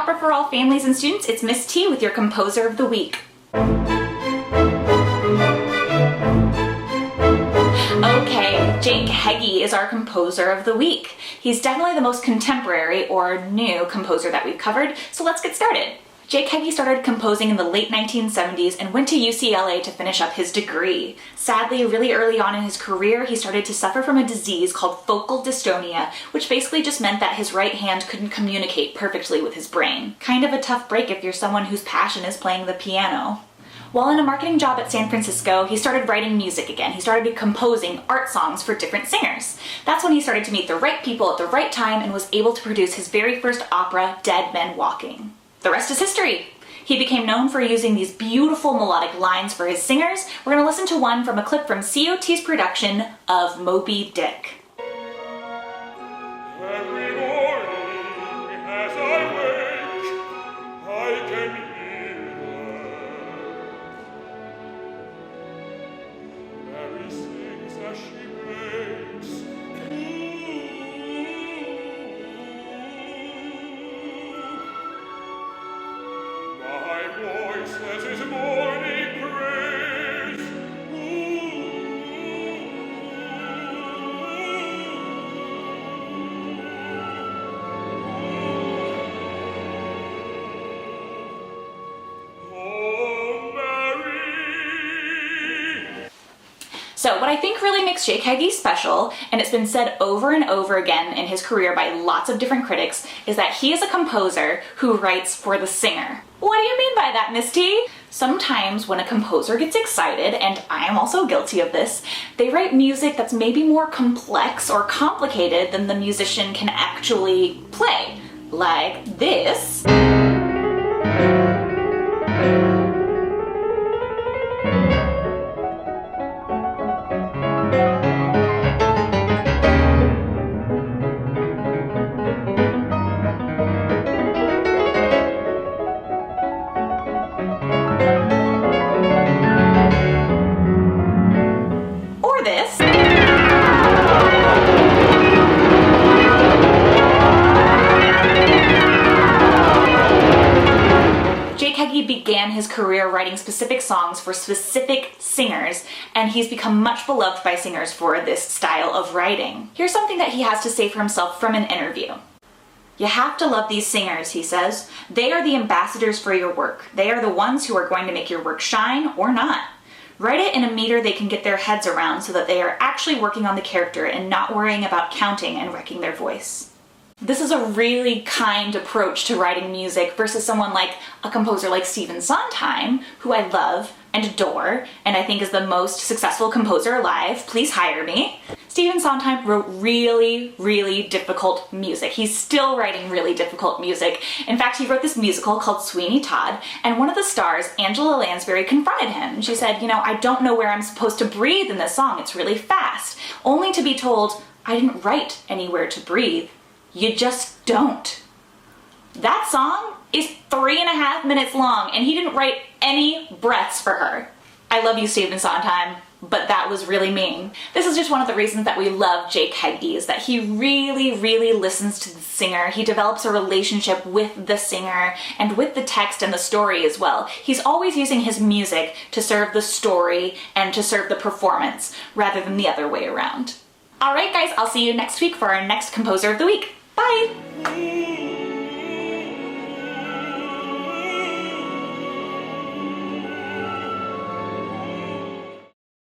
opera for all families and students. It's Miss T with your Composer of the Week. Okay, Jake Heggie is our Composer of the Week. He's definitely the most contemporary or new composer that we've covered, so let's get started. Jake Heggie started composing in the late 1970s and went to UCLA to finish up his degree. Sadly, really early on in his career, he started to suffer from a disease called focal dystonia, which basically just meant that his right hand couldn't communicate perfectly with his brain. Kind of a tough break if you're someone whose passion is playing the piano. While in a marketing job at San Francisco, he started writing music again. He started composing art songs for different singers. That's when he started to meet the right people at the right time and was able to produce his very first opera, Dead Men Walking. The rest is history. He became known for using these beautiful melodic lines for his singers. We're going to listen to one from a clip from COT's production of Moby Dick. Every morning as I wake, I can hear her. Mary sings as she breaks. My voice as his morning praise. Oh, Mary. So what I think really makes Jake Heggie special, and it's been said over and over again in his career by lots of different critics, is that he is a composer who writes for the singer. What do you mean by that, Miss T? Sometimes when a composer gets excited, and I am also guilty of this, they write music that's maybe more complex or complicated than the musician can actually play. Like this. Or this. Jake Heggie began his career writing specific songs for specific singers, and he's become much beloved by singers for this style of writing. Here's something that he has to say for himself from an interview. "You have to love these singers," he says. "They are the ambassadors for your work. They are the ones who are going to make your work shine or not. Write it in a meter they can get their heads around so that they are actually working on the character and not worrying about counting and wrecking their voice." This is a really kind approach to writing music versus someone like a composer like Stephen Sondheim, who I love and adore, and I think is the most successful composer alive. Please hire me. Stephen Sondheim wrote really, really difficult music. He's still writing really difficult music. In fact, he wrote this musical called Sweeney Todd, and one of the stars, Angela Lansbury, confronted him. She said, I don't know where I'm supposed to breathe in this song. It's really fast. Only to be told, I didn't write anywhere to breathe. You just don't. That song is 3.5 minutes long, and he didn't write any breaths for her. I love you, Stephen Sondheim, but that was really mean. This is just one of the reasons that we love Jake Heggie, is that he really, really listens to the singer. He develops a relationship with the singer and with the text and the story as well. He's always using his music to serve the story and to serve the performance rather than the other way around. All right, guys, I'll see you next week for our next Composer of the Week. Bye!